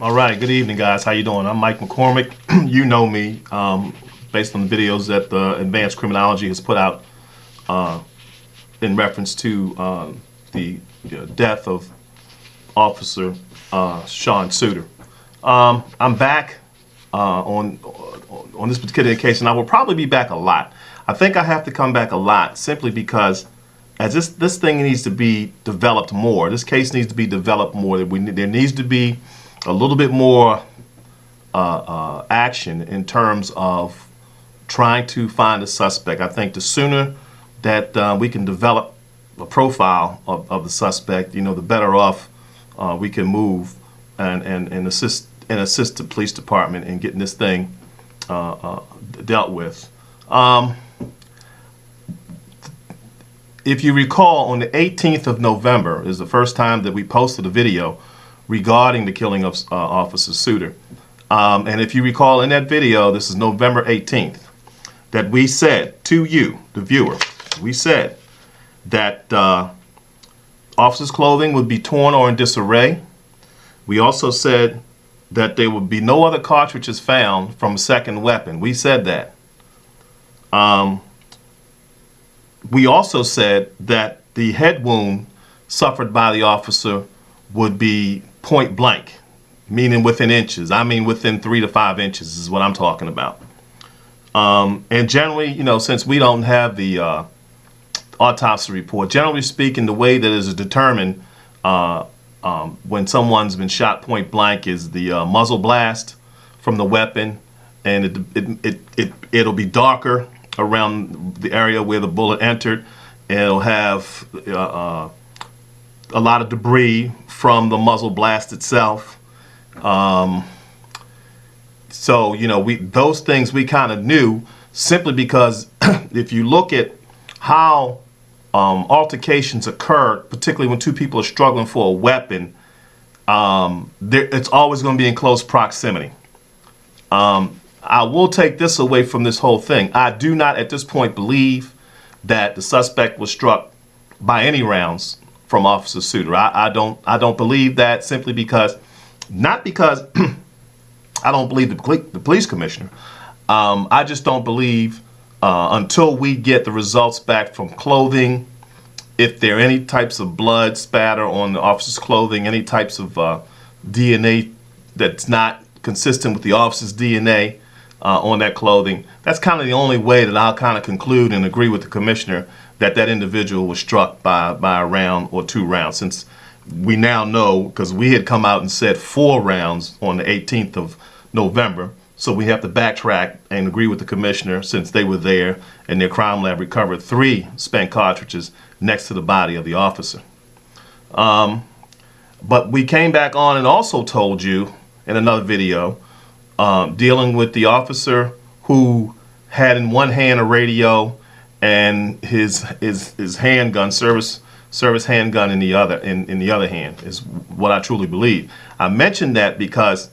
All right, good evening, guys. How you doing? I'm Mike McCormick. You know me, based on the videos that the Advanced Criminology has put out in reference to the death of Officer Sean Suter. I'm back on this particular case, and I will probably be back a lot. I think I have to come back a lot simply because as this thing needs to be developed more. This case needs to be developed more. There needs to be a little bit more action in terms of trying to find a suspect. I think the sooner that we can develop a profile of the suspect, the better off we can move and assist the police department in getting this thing dealt with. If you recall, on the 18th of November is the first time that we posted a video regarding the killing of Officer Suter. And if you recall in that video, this is November 18th, that we said to you, the viewer, we said that officer's clothing would be torn or in disarray. We also said that there would be no other cartridges found from a second weapon. We said that. We also said that the head wound suffered by the officer would be point blank, meaning within inches. I mean within 3 to 5 inches is what I'm talking about. And generally, since we don't have the autopsy report, generally speaking, the way that is determined when someone's been shot point blank is the muzzle blast from the weapon, and it'll be darker around the area where the bullet entered, and it'll have a lot of debris from the muzzle blast itself. So those things we kind of knew simply because if you look at how altercations occur, particularly when two people are struggling for a weapon, it's always going to be in close proximity. I will take this away from this whole thing. I do not at this point believe that the suspect was struck by any rounds from Officer Suter. I don't believe that, simply because, not because I don't believe the police commissioner. I just don't believe until we get the results back from clothing, if there are any types of blood spatter on the officer's clothing, any types of DNA that's not consistent with the officer's DNA on that clothing. That's kind of the only way that I'll kind of conclude and agree with the commissioner that that individual was struck by a round or 2 rounds, since we now know, because we had come out and said 4 rounds on the 18th of November, so we have to backtrack and agree with the commissioner, since they were there and their crime lab recovered 3 spent cartridges next to the body of the officer. But we came back on and also told you in another video dealing with the officer who had in one hand a radio and his handgun, service handgun in the other hand, is what I truly believe. I mentioned that because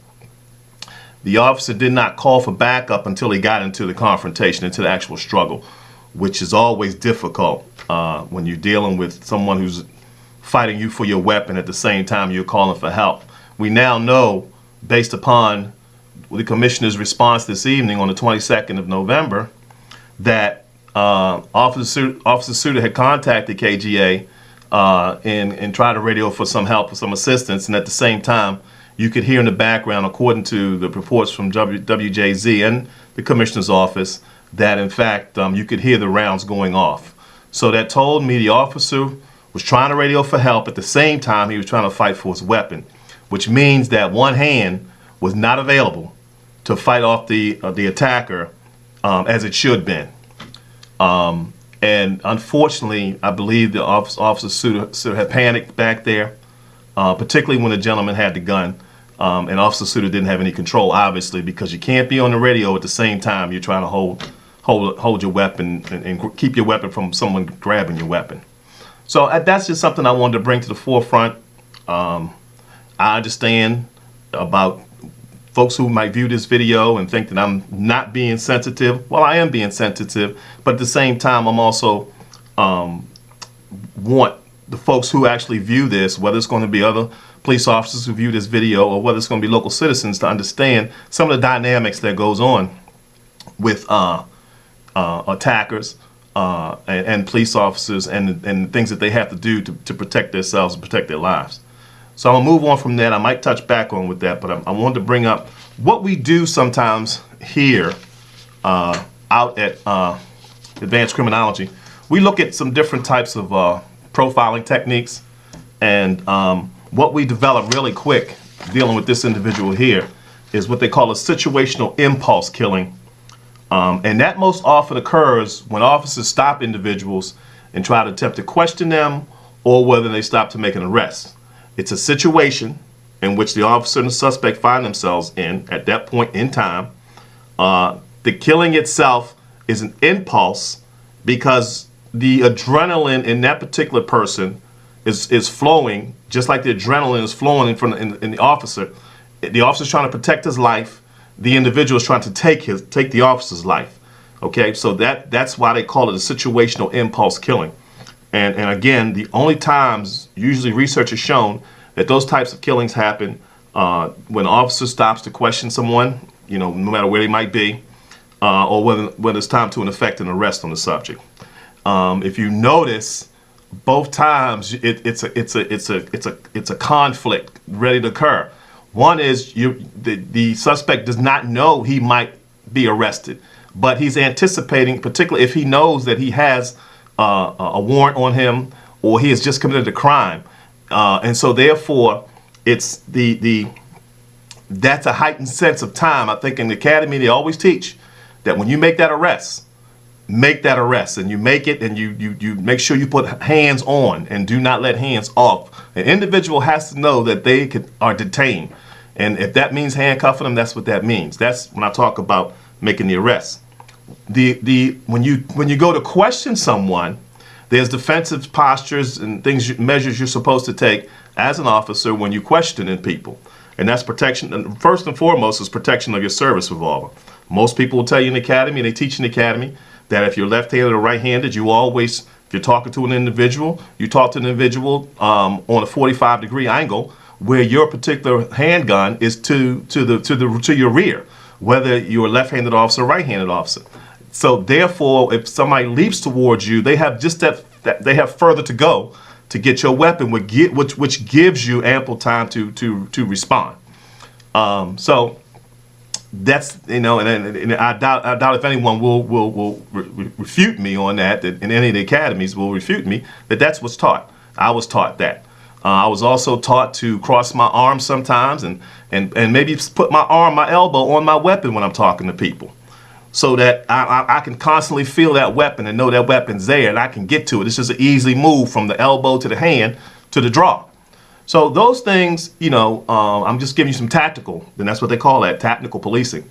the officer did not call for backup until he got into the confrontation, into the actual struggle, which is always difficult when you're dealing with someone who's fighting you for your weapon at the same time you're calling for help. We now know, based upon the commissioner's response this evening on the 22nd of November, that Officer Suter had contacted KGA and tried to radio for some help, for some assistance, and at the same time you could hear in the background, according to the reports from WJZ and the commissioner's office, that in fact you could hear the rounds going off. So that told me the officer was trying to radio for help, at the same time he was trying to fight for his weapon, which means that one hand was not available to fight off the attacker as it should have been. And unfortunately, I believe the Officer Suter had panicked back there, particularly when the gentleman had the gun, and Officer Suter didn't have any control, obviously, because you can't be on the radio at the same time you're trying to hold your weapon and keep your weapon from someone grabbing your weapon. So that's just something I wanted to bring to the forefront. I understand about folks who might view this video and think that I'm not being sensitive. Well, I am being sensitive, but at the same time, I'm also want the folks who actually view this, whether it's going to be other police officers who view this video or whether it's going to be local citizens, to understand some of the dynamics that goes on with attackers and police officers and things that they have to do to protect themselves and protect their lives. So I'm going to move on from that. I might touch back on with that, but I wanted to bring up what we do sometimes here out at Advanced Criminology. We look at some different types of profiling techniques, and what we develop really quick dealing with this individual here is what they call a situational impulse killing. And that most often occurs when officers stop individuals and try to attempt to question them, or whether they stop to make an arrest. It's a situation in which the officer and the suspect find themselves in at that point in time. The killing itself is an impulse because the adrenaline in that particular person is flowing, just like the adrenaline is flowing in the officer. The officer's trying to protect his life. The individual is trying to take the officer's life. Okay, so that's why they call it a situational impulse killing. And again, the only times, usually research has shown that those types of killings happen when an officer stops to question someone, no matter where they might be, or when it's time to effect an arrest on the subject. If you notice, both times it's a conflict ready to occur. One is the suspect does not know he might be arrested, but he's anticipating, particularly if he knows that he has a warrant on him or he has just committed a crime, and so therefore it's that's a heightened sense of time. I think in the academy they always teach that when you make that arrest, and you make it, and you make sure you put hands on and do not let hands off. An individual has to know that they are detained, and if that means handcuffing them, that's what that means. That's when I talk about making the arrest. When you go to question someone, there's defensive postures and measures you're supposed to take as an officer when you're questioning people, and that's protection. And first and foremost is protection of your service revolver. Most people will tell you in the academy, and they teach in the academy, that if you're left-handed or right-handed, you always, if you're talking to an individual, you talk to an individual on a 45-degree angle where your particular handgun is to your rear, whether you're a left-handed officer or right-handed officer. So therefore, if somebody leaps towards you, they have just they have further to go to get your weapon, which gives you ample time to respond. So that's, and I doubt if anyone will refute me on that in any of the academies will refute me that that's what's taught. I was taught that. I was also taught to cross my arms sometimes and maybe put my elbow on my weapon when I'm talking to people, so that I can constantly feel that weapon and know that weapon's there and I can get to it. It's just an easy move from the elbow to the hand to the draw. So those things, I'm just giving you some tactical, and that's what they call that, tactical policing,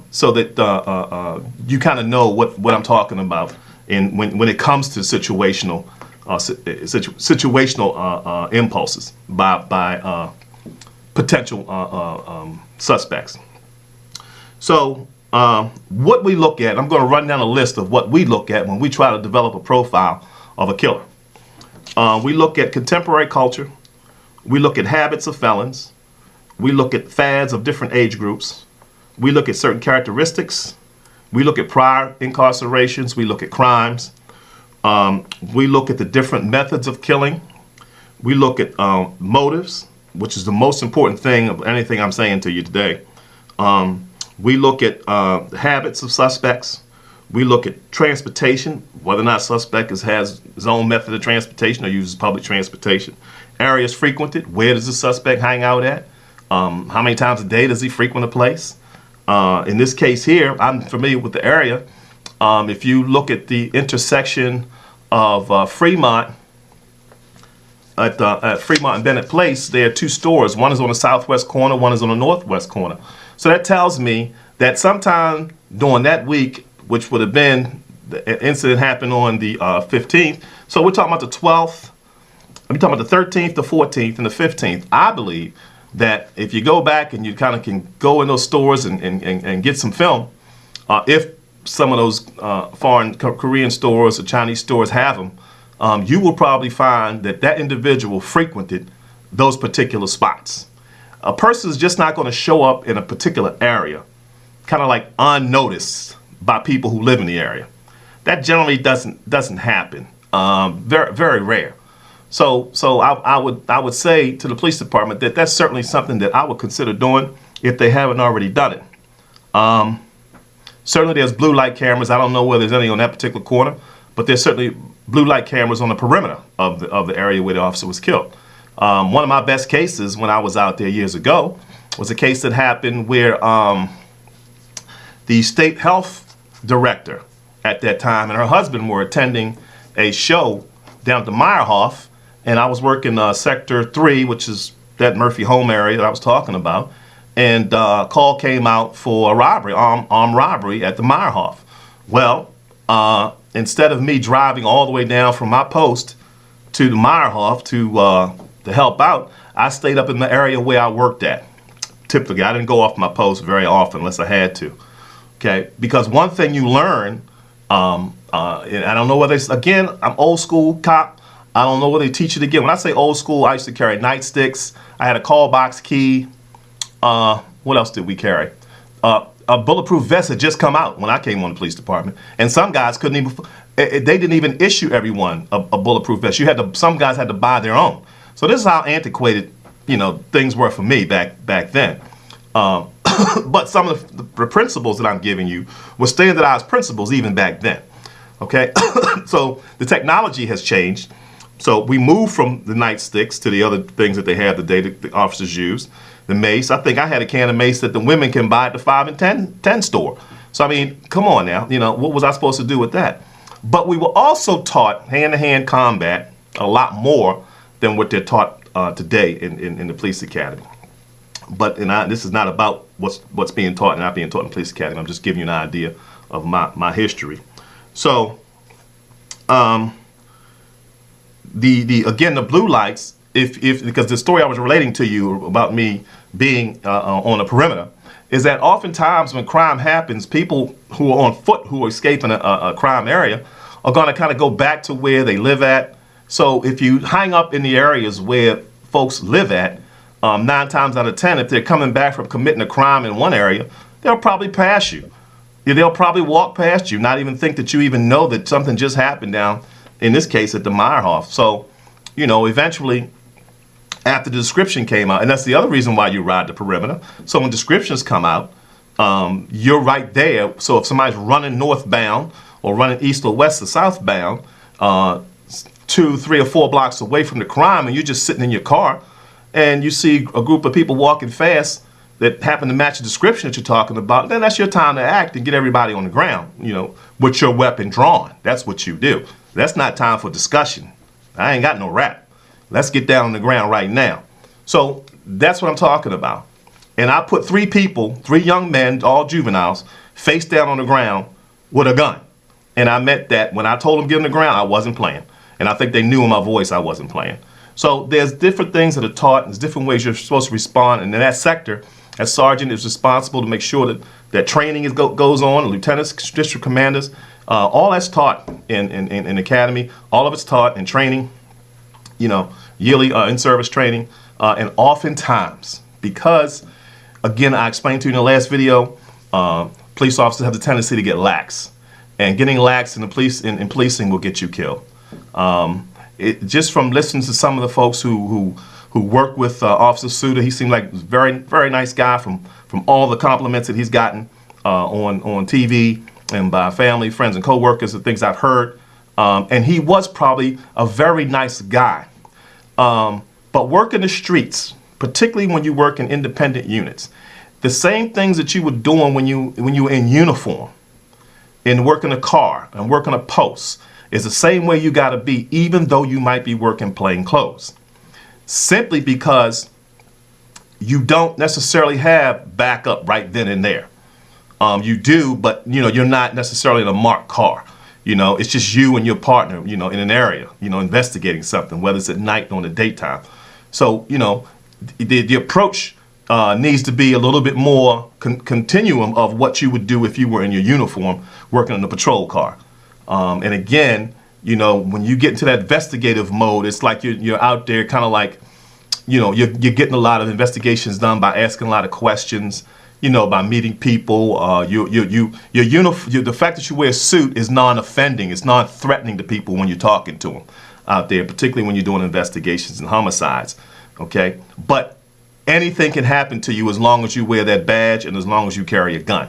so that you kind of know what I'm talking about when it comes to situational impulses by potential suspects. So what we look at, I'm going to run down a list of what we look at when we try to develop a profile of a killer. We look at contemporary culture. We look at habits of felons. We look at fads of different age groups. We look at certain characteristics. We look at prior incarcerations. We look at crimes. We look at the different methods of killing. We look at motives, which is the most important thing of anything I'm saying to you today. We look at the habits of suspects. We look at transportation, whether or not suspect has his own method of transportation or uses public transportation. Areas frequented, where does the suspect hang out at? How many times a day does he frequent a place? In this case here, I'm familiar with the area. If you look at the intersection of Fremont, at Fremont and Bennett Place, there are two stores. One is on the southwest corner, one is on the northwest corner. So that tells me that sometime during that week, which would have been, the incident happened on the 15th. So we're talking about the 12th, we're talking about the 13th, the 14th, and the 15th. I believe that if you go back and you kind of can go in those stores and get some film, if some of those foreign Korean stores or Chinese stores have them, you will probably find that that individual frequented those particular spots. A person is just not going to show up in a particular area, kind of like unnoticed by people who live in the area. That generally doesn't happen. Very, very rare. So I would say to the police department that that's certainly something that I would consider doing if they haven't already done it. Certainly there's blue light cameras. I don't know whether there's any on that particular corner, but there's certainly blue light cameras on the perimeter of the area where the officer was killed. One of my best cases when I was out there years ago was a case that happened where the state health director at that time and her husband were attending a show down at the Meyerhoff, and I was working Sector 3, which is that Murphy home area that I was talking about, and a call came out for a robbery, armed robbery at the Meyerhoff. Well, instead of me driving all the way down from my post to the Meyerhoff to help out, I stayed up in the area where I worked at. Typically, I didn't go off my post very often unless I had to. Okay, because one thing you learn, and I don't know whether it's, again, I'm old school cop. I don't know whether they teach it again. When I say old school, I used to carry nightsticks. I had a call box key. What else did we carry? A bulletproof vest had just come out when I came on the police department, and some guys couldn't even. They didn't even issue everyone a bulletproof vest. Some guys had to buy their own. So this is how antiquated, things were for me back then. But some of the principles that I'm giving you were standardized principles even back then. Okay, so the technology has changed. So we moved from the nightsticks to the other things that they have today that the officers use. The mace. I think I had a can of mace that the women can buy at the 5 and 10 store. So I mean, come on now. What was I supposed to do with that? But we were also taught hand-to-hand combat a lot more than what they're taught today in the police academy. But this is not about what's being taught and not being taught in the police academy. I'm just giving you an idea of my history. So, the blue lights, because the story I was relating to you about me being on a perimeter, is that oftentimes when crime happens, people who are on foot, who are escaping a crime area, are going to kind of go back to where they live at. So if you hang up in the areas where folks live at, 9 times out of 10, if they're coming back from committing a crime in one area, they'll probably pass you. They'll probably walk past you, not even think that you even know that something just happened down, in this case, at the Meyerhoff. So, eventually, after the description came out, and that's the other reason why you ride the perimeter. So when descriptions come out, you're right there. So if somebody's running northbound or running east or west or southbound, 2, 3, or 4 blocks away from the crime, and you're just sitting in your car, and you see a group of people walking fast that happen to match the description that you're talking about, then that's your time to act and get everybody on the ground, with your weapon drawn. That's what you do. That's not time for discussion. I ain't got no rap. Let's get down on the ground right now. So that's what I'm talking about. And I put 3 people, 3 young men, all juveniles, face down on the ground with a gun. And I meant that when I told them to get on the ground, I wasn't playing. And I think they knew in my voice I wasn't playing. So there's different things that are taught, and there's different ways you're supposed to respond. And in that sector, as sergeant is responsible to make sure that training goes on, lieutenants, district commanders, all that's taught in academy. All of it's taught in training, yearly in-service training. And oftentimes, because, again, I explained to you in the last video, police officers have the tendency to get lax. And getting lax in the policing will get you killed. Just from listening to some of the folks who work with Officer Suda, he seemed like a very, very nice guy from all the compliments that he's gotten on TV and by family, friends, and coworkers, the things I've heard. And he was probably a very nice guy. But working the streets, particularly when you work in independent units, the same things that you were doing when you were in uniform, in working a car and working a post, is the same way you got to be, even though you might be working plain clothes. Simply because you don't necessarily have backup right then and there. You do, but you're not necessarily in a marked car. It's just you and your partner, in an area, investigating something, whether it's at night or in the daytime. So, the approach needs to be a little bit more continuum of what you would do if you were in your uniform working in a patrol car. And again, You know, when you get into that investigative mode, it's like you're out there kind of like, you know, you're getting a lot of investigations done by asking a lot of questions, you know, by meeting people. The fact that you wear a suit is non-offending. It's non-threatening to people when you're talking to them out there, particularly when you're doing investigations and homicides. Okay, but anything can happen to you as long as you wear that badge and as long as you carry a gun.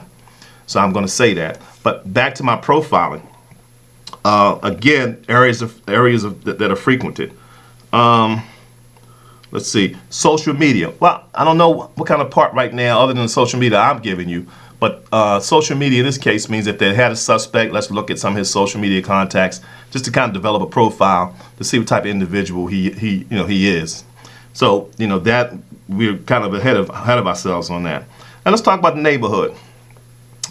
So I'm going to say that. But back to my profiling. Again, areas that are frequented. Let's see, social media. Well, I don't know what kind of part right now other than the social media I'm giving you, but social media in this case means that they had a suspect. Let's look at some of his social media contacts just to kind of develop a profile to see what type of individual he is. So, you know, that we're kind of ahead of ourselves on that. And let's talk about the neighborhood.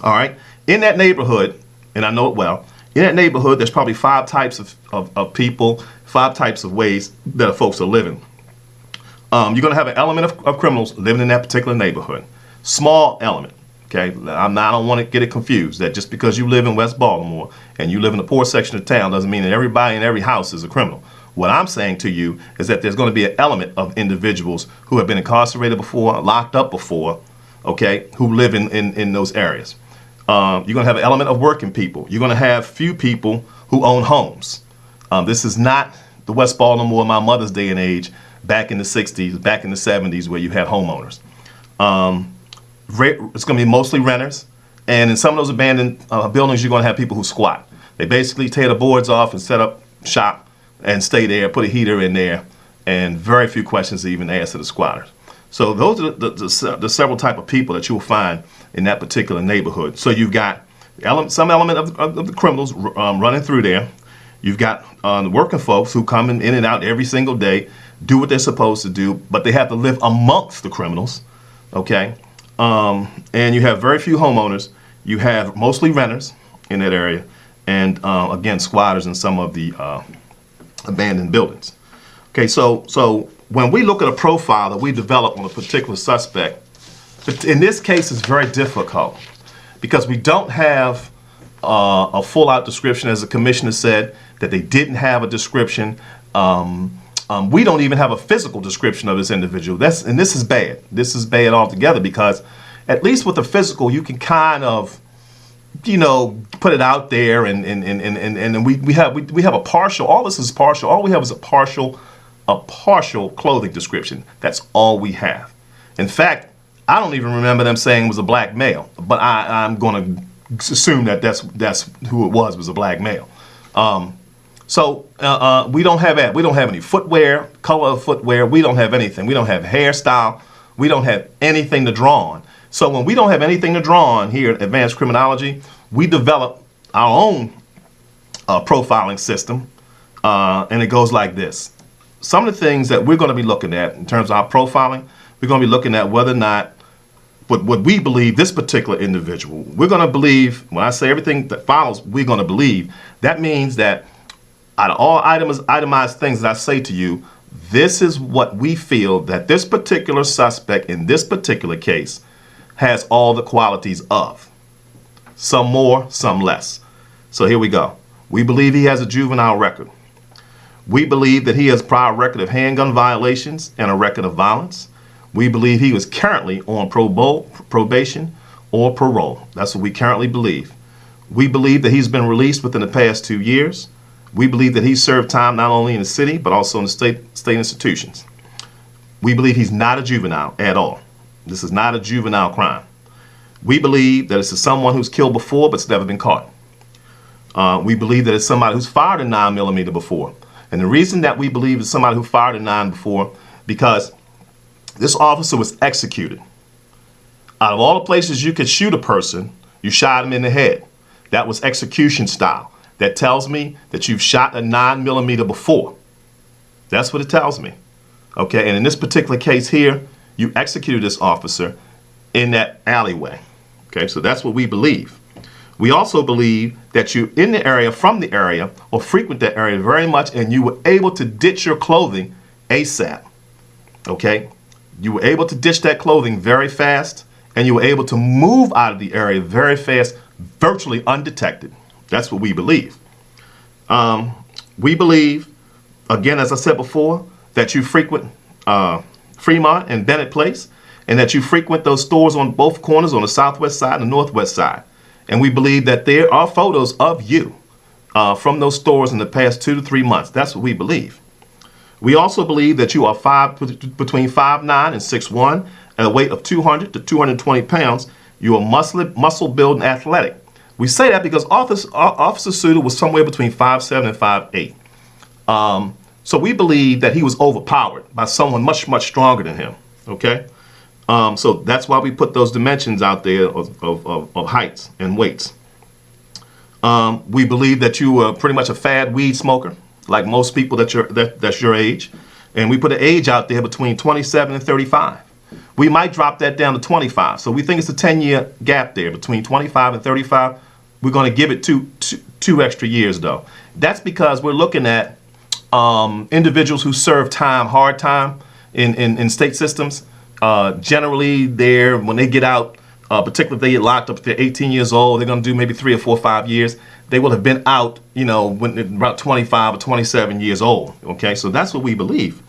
All right, in that neighborhood, and I know it well, in that neighborhood, there's probably 5 types of people, 5 types of ways that folks are living. You're going to have an element of criminals living in that particular neighborhood. Small element, okay? I don't want to get it confused that just because you live in West Baltimore and you live in a poor section of town doesn't mean that everybody in every house is a criminal. What I'm saying to you is that there's going to be an element of individuals who have been incarcerated before, locked up before, okay, who live in those areas. You're going to have an element of working people. You're going to have few people who own homes. This is not the West Baltimore, my mother's day and age, back in the 60s, back in the 70s, where you had homeowners. It's going to be mostly renters. And in some of those abandoned buildings, you're going to have people who squat. They basically tear the boards off and set up shop and stay there, put a heater in there, and very few questions even asked to the squatters. So those are the several type of people that you will find in that particular neighborhood. So you've got some element of the criminals running through there. You've got the working folks who come in and out every single day, do what they're supposed to do, but they have to live amongst the criminals, okay? And you have very few homeowners. You have mostly renters in that area, and again, squatters in some of the abandoned buildings. Okay, so when we look at a profile that we develop on a particular suspect, in this case it's very difficult because we don't have a full-out description, as the commissioner said, that they didn't have a description. We don't even have a physical description of this individual. And this is bad. This is bad altogether because at least with the physical, you can kind of, you know, put it out there, and we have a partial. All this is partial. All we have is a partial clothing description. That's all we have. In fact, I don't even remember them saying it was a black male, but I'm going to assume that that's who it was a black male. So we don't have that. We don't have any footwear, color of footwear. We don't have anything. We don't have hairstyle. We don't have anything to draw on. So when we don't have anything to draw on here at Advanced Criminology, we develop our own profiling system, and it goes like this. Some of the things that we're going to be looking at in terms of our profiling, we're going to be looking at whether or not what we believe this particular individual, we're going to believe, when I say everything that follows, we're going to believe, that means that out of all itemized things that I say to you, this is what we feel that this particular suspect in this particular case has all the qualities of. Some more, some less. So here we go. We believe he has a juvenile record. We believe that he has a prior record of handgun violations and a record of violence. We believe he was currently on probation or parole. That's what we currently believe. We believe that he's been released within the past 2 years. We believe that he's served time not only in the city, but also in the state institutions. We believe he's not a juvenile at all. This is not a juvenile crime. We believe that this is someone who's killed before, but's never been caught. We believe that it's somebody who's fired a 9mm before. And the reason that we believe it's somebody who fired a 9 before, because this officer was executed. Out of all the places you could shoot a person, you shot him in the head. That was execution style. That tells me that you've shot a 9mm before. That's what it tells me. Okay, and in this particular case here, you executed this officer in that alleyway. Okay, so that's what we believe. We also believe that you're in the area, from the area, or frequent that area very much, and you were able to ditch your clothing ASAP. Okay, you were able to ditch that clothing very fast, and you were able to move out of the area very fast, virtually undetected. That's what we believe. We believe, again, as I said before, that you frequent Fremont and Bennett Place, and that you frequent those stores on both corners, on the southwest side and the northwest side. And we believe that there are photos of you from those stores in the past 2 to 3 months. That's what we believe. We also believe that you are between 5'9" and 6'1", and a weight of 200 to 220 pounds. You are muscle-built and athletic. We say that because Officer Suter was somewhere between 5'7" and 5'8". So we believe that he was overpowered by someone much, much stronger than him. Okay? So that's why we put those dimensions out there of heights and weights. We believe that you were pretty much a fad weed smoker, like most people that's your age. And we put an age out there between 27 and 35. We might drop that down to 25. So we think it's a 10-year gap there between 25 and 35. We're going to give it two extra years, though. That's because we're looking at individuals who serve time, hard time in state systems. Generally, when they get out, particularly if they get locked up, if they're 18 years old, they're going to do maybe 3 or 4 or 5 years. They will have been out, when they're about 25 or 27 years old. Okay, so that's what we believe.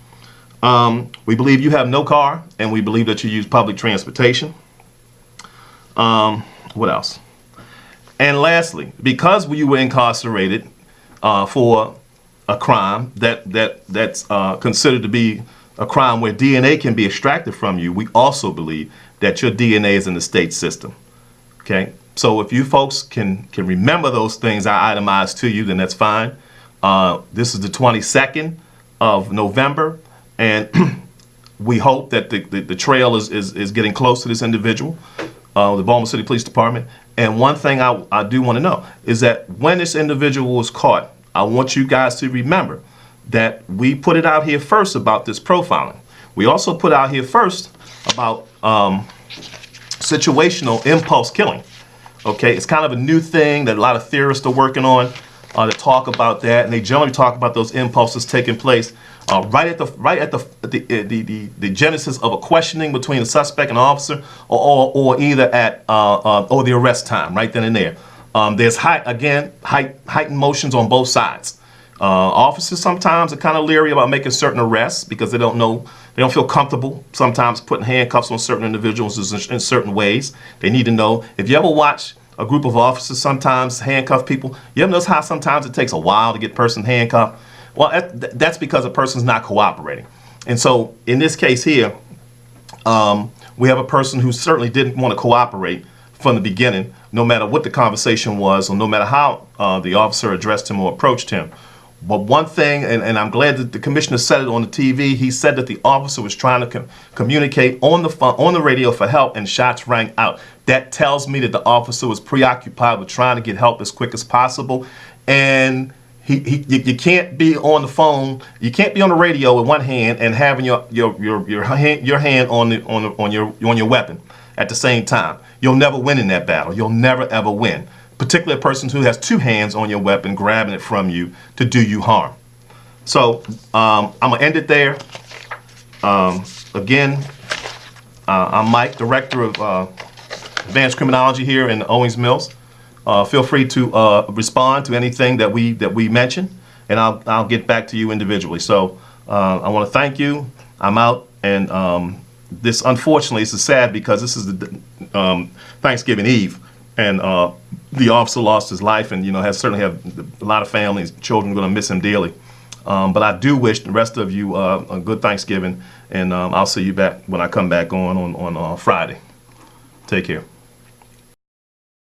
We believe you have no car, and we believe that you use public transportation. What else? And lastly, because you were incarcerated for a crime that's considered to be a crime where DNA can be extracted from you, we also believe that your DNA is in the state system. Okay, so if you folks can remember those things I itemized to you, then that's fine. This is the 22nd of November, and we hope that the trail is getting close to this individual, the Baltimore City Police Department. And one thing I do want to know is that when this individual was caught, I want you guys to remember that we put it out here first about this profiling. We also put out here first about situational impulse killing. Okay, it's kind of a new thing that a lot of theorists are working on to talk about that, and they generally talk about those impulses taking place right at the genesis of a questioning between a suspect and an officer, or either at or the arrest time, right then and there. There's heightened motions on both sides. Officers sometimes are kind of leery about making certain arrests because they don't feel comfortable sometimes putting handcuffs on certain individuals in certain ways. They need to know. If you ever watch a group of officers sometimes handcuff people, you ever notice how sometimes it takes a while to get a person handcuffed? Well, that's because a person's not cooperating. And so in this case here, we have a person who certainly didn't want to cooperate from the beginning, no matter what the conversation was, or no matter how the officer addressed him or approached him. But one thing, and I'm glad that the commissioner said it on the TV, he said that the officer was trying to communicate on the phone, on the radio for help, and shots rang out. That tells me that the officer was preoccupied with trying to get help as quick as possible. And you can't be on the phone, you can't be on the radio with one hand and having your hand on your weapon at the same time. You'll never win in that battle. You'll never ever win. Particularly a person who has 2 hands on your weapon, grabbing it from you to do you harm. So I'm gonna end it there. Again, I'm Mike, Director of Advanced Criminology here in Owings Mills. Feel free to respond to anything that we mention, and I'll get back to you individually. So I want to thank you. I'm out, and this unfortunately is sad because this is the Thanksgiving Eve, and the officer lost his life, and certainly have a lot of families, children are going to miss him dearly. But I do wish the rest of you a good Thanksgiving, and I'll see you back when I come back on Friday. Take care.